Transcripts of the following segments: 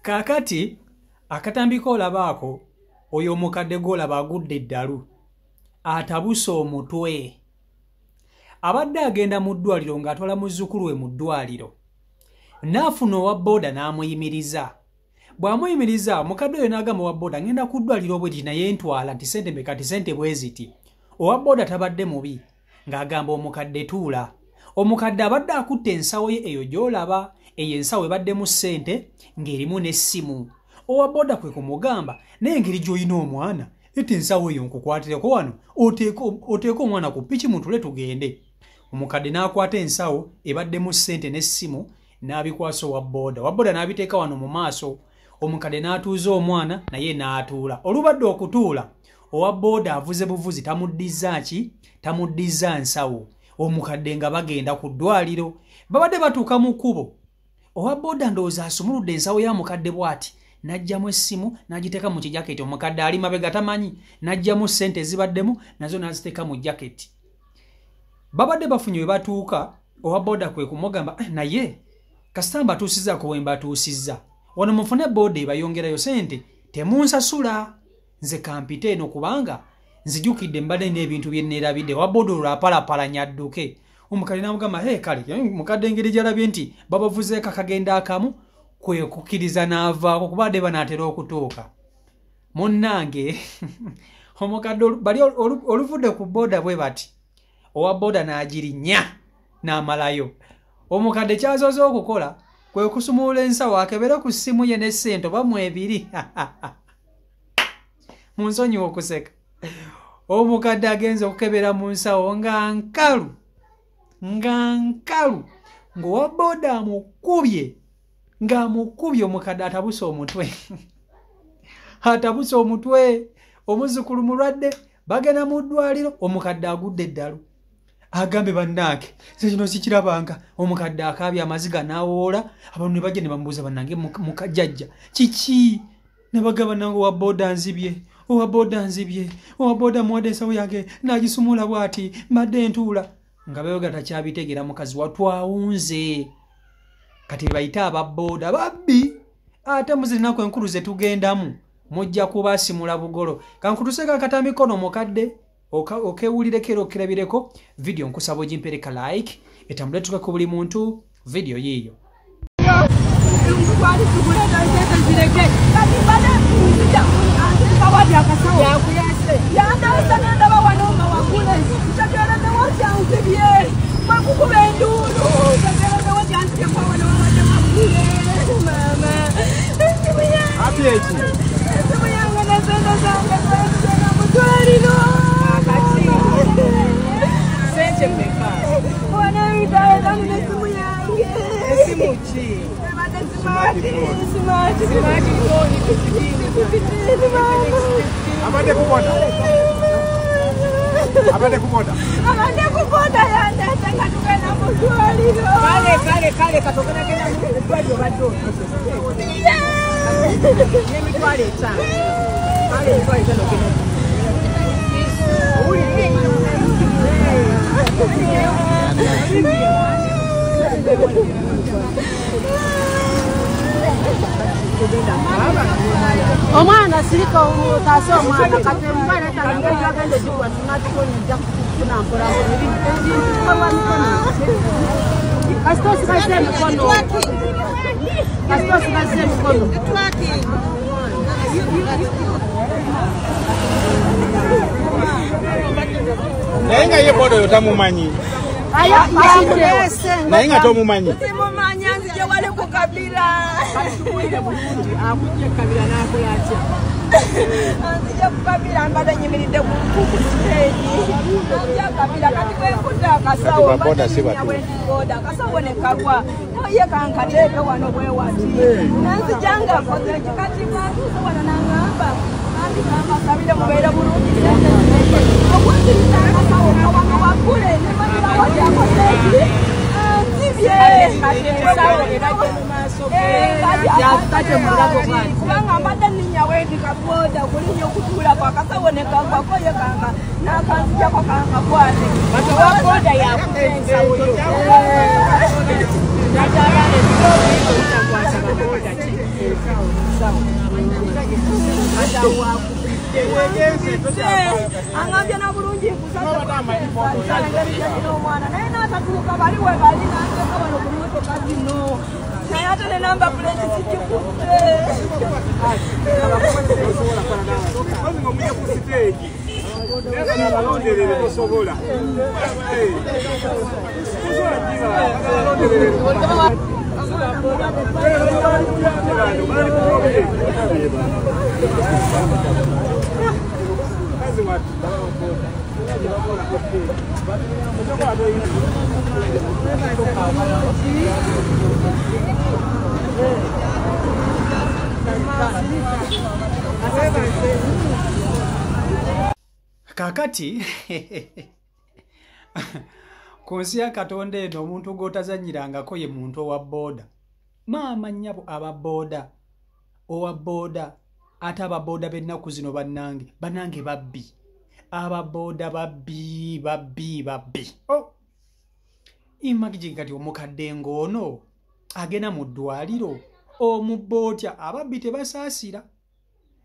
Kakati akatambika olabaako oyo omukadde gw'olaba agudde eddalu atabusa omutwe abadde agenda mu ddwaliro ng'atwala muzzukulu we mu ddwaliro n'afuna owa booda n'amuyimiriza bw'amuyimiriza omukadde oyo n'agamba owa booda ngenda ku ddwaliro bweti naye ntwala nti sente meka ti sente bwe ziti owa booda tabadde mubi ng'agamba omukadde tuula omukadde abadde akutte ensawo ye eyo gy'olaba eyo ensawo ebaddemu ssente ng'erimu n'essimu owa booda kwe kumugamba naye engeri gy'olina omwana ete ensawo eyo nkukwatireko wano oteeka omwana ku piki muntule tugende omukadde n'akwata ensawo ebaddemu ssente n'essimu n'abikwasa owa booda n'abiteeka wano mu maaso omukadde n'atuuza omwana naye n'atuula olubadde okutuula owa booda avuze buvuzi tamuddiza nsawo omukadde nga bagenda ku ddwaliro babadde batuuka mu kkubo owa booda ndowooza asumuludde ensawo ya mukadde bw'ati n'aggyamu essimu n'agiteeka mu kijaketi omukadde ali mabega tamanyi n'aggyamu ssente ezibaddemu nazo n'aziteeka mu jaketi babadde bafunye we batuuka owa booda kwe kumugamba naye kasita mbatuusizaako we mbatuusizza wano mufune booda ebayongerayo ssente temunsasula nze kampite eno kubanga nzijukidde mbadde n'ebintu bye neerabidde owa booda olwapalapalanya adduke omukadde n'amugamba kale mukadde engeri gy'alabye nti babavuzeeko akagenda akamu kwe kukkiriza n'avaako kubadde banaatera okutuuka munnange omukadde bali oluvudde ku booda bwe bati owa booda n'agirinnya n'amalayo omukadde kyazoze okukola kwe kusumulula ensawo akebere ku ssimu ye n'essente oba mu ebiri munsonyiwa okuseka omukadde agenze okukebera mu nsawo nga nkalu ng'owa booda ng'amukubye omukadde atabuse omutwe omuzzukulu mulwadde bagenda mu ddwaliro omukadde agudde eddalu agambe bannange kino sikirabanga omukadde akaabye amaziga n'awoola abantu ne bajja ne bamubuuza bannange mukajjajja kiki ne bagamba nange owa booda muwadde ensawo yange n'agisumula bw'ati mbadde ntuula nga beyoga takyabitegeera mukazi watwawunze kati bayita ababooda babbi ate muzirinaku enkulu ze tugendamu mujja kubasimula bugolo kankutuseka akatambi kono mukadde okewulireko era okirabireko video nkusaba ogimpereka like etambule tukako buli muntu video yiyo Abade kuboda yanda tanga tukana mutwaliro kale katokana kena mutwaliro bado nemi twale cha kale twale cha kena omwana sirika utase omwana katemba netangenge agende jikwa tunatiko nja tunakola kasitosi kaze mkono nainga ye bodo yotamumanyi aya nainga tomumanyi simumanyi nzije wale kukabila asubuile bulungi akuje kabila nako yacha nzije kukabila mbada nyimiridde ku stage nzije kabila kati kwe kuta kasawo boda siba boda kasawo ne kagwa naye kankateke wano bwe wati nzijanga koze kikati bantu wana nangamba andi kama kabila mubeera bulungi okwati kasawo kawa wakule ne mabila wajja ko stage kubanga mbadde ninyawendi kaboda kulinnya okutuula kwakasawoneka kwakoye kanga nakanzijako kankakwate waboda yakutensawoyo angambye nabulungi nkusaaomwana naye natatuuka baliwe bali nanteka bano ku motoka zino naye ate ne namba puleti zigikutte kakati ku nsi ya Katonda eno omuntu gw'otazanyirangako ye muntu owa booda. Maama nnyabo ababooda owa booda ate ababooda b'ennaku zino bannange babbi. Ababooda babbi. Imagine kati omukadde ng'ono agenda mu ddwaliro omubba otya ababbi tebasaasira.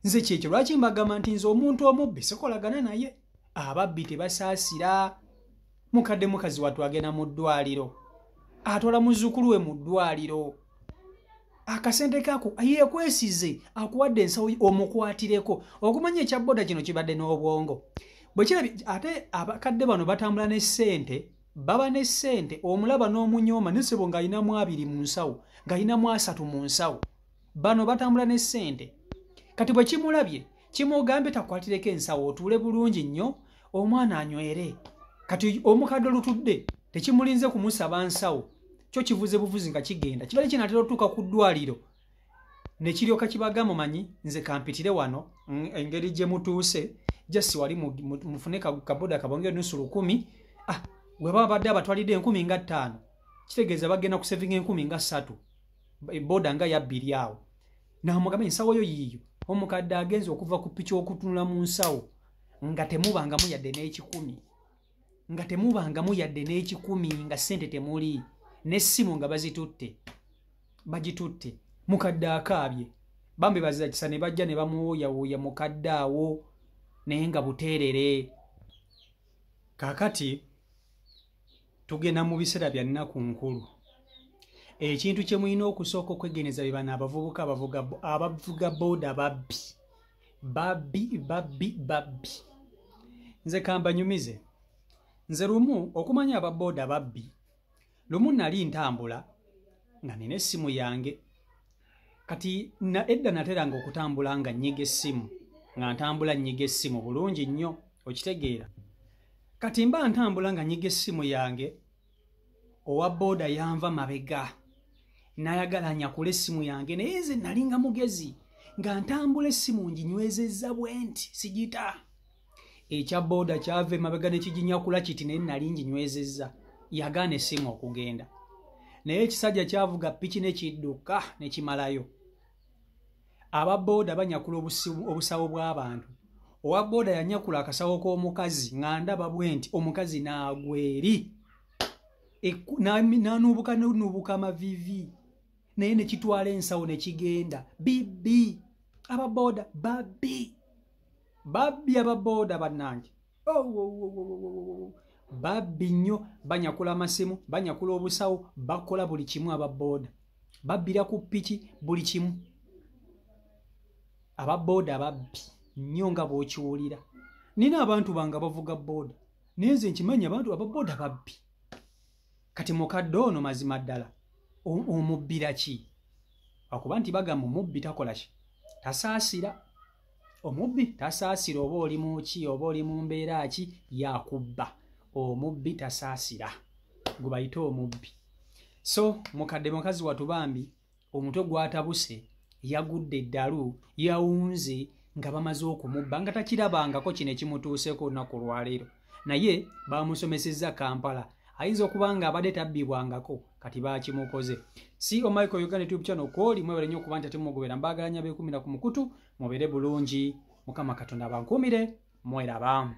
Nze kyekyo lwaki mbagamba nti nze omuntu omubbi sikolagana naye. Ababbi tebasaasira. Mukadde mukazi watu agenda mu ddwaliro atwala muzzukulu we mu ddwaliro akasente kako yeekwesize akuwadde ensawo omukwatireko okumanya ekya booda kino kibadde n'obwongo bwe kirabye ate abakadde bano batambula ne ssente baba ne ssente omulaba n'omunyooma nesebo ng'ayinamu 2 mu nsawo ng'ayinamu 3 mu nsawo bano batambula ne ssente kati bwe kimulabye kimugambye takwatireko ensawo otuule bulungi nnyo omwana anywere kati omukadde olutudde tekimulinze kumusaba nsawo kyo kivuze buvuzi nga kigenda kibali kinatera otuuka ku ddwaliro ne kiryoka kibagamba manyi nze kampitire wano engeri gye mutuuse jasi wali mufune kaboda kabonge nusu 10 we baba badde abatwalidde 10,500 kitegeeza bagenda ku saving 10,300 boda nga ya 2 awo n'amugamba ensawo yo yiyo omukadde agenze okuva ku picha okutunula mu nsawo nga temubangamu yadde n'ekikumi nga sente temuli n'essimu nga bagitutte mukadde akaabye bambi baziza kisa ne bajja ne bamuwooyawooya mukadde awo naye nga buteerere. Kaakati tugenda mu biseera bya nnaku nkulu. Ekintu kye mulina okusooka okwegeneza bye bano abavubuka abavuga booda babbi. Nze kambanyumize. Nze lumu okumanya ababooda babbi. Lumu nali ntambula nga nina essimu yange. Kati edda nateranga okutambula nga nnyiga essimu. Nga ntambula nnyiga essimu bulungi nnyo okitegeera. Kati mba ntambula nga nnyiga essimu yange. Owa booda yanva mabega. Nayagala nyakula essimu yange naye nze nali nga mugezi. Nga ntambula essimu nginywezezza bwenti sigita. Ekya booda kyave mabega ne kiginyakula kiti naye nali nginywezezza. Yagaana essimu okugenda. Naye ekisajja kyavuga piki ne kidduka ne kimalayo. Ababooda banyakula obusawo bw'abantu. Owa booda yanyakula akasawo k'omukazi nga ndaba bwenti omukazi n'agweri. Nanubuka amavivi. Naye ne kitwala ensawo ne kigenda. Bibi. Ababooda babbi. Babbi ababooda bannange. Babbi nnyo banyakula amasimu, banyakula obusawo, bakola buli kimu ababooda. Babbira ku piki buli kimu. Ababooda babbi nnyo nga bw'okiwulira. Nina abantu bange bavuga booda. Naye nze nkimanya abantu ababooda babbi. Kati mukadde ono mazima ddala omubbira ki? Akuba nti bagamba omubbi takola ki? Tasaasira. Omubbi tasaasira oba oli mu ki oba oli mu mbeera ki yakubba. Omubbi tasaasira. Gwe bayita omubbi. So mukadde mukazi watu bambi omutwe gwatabuse yagudde eddalu yawunze nga bamaze okumubba nga takirabangako kino ekimutuuseeko olunaku lwaleero. Naye bamusomesezza Kampala. Ayinza okuba nga abadde tabbibwangako kati baakimukoze. Si Michael Uganda YouTube channel kwoli mwebale nnyo okuba nti ate mugobera mbagalanya beekumira ku mukutu mubeere bulungi. Mukama Katonda abankuumire mweraba.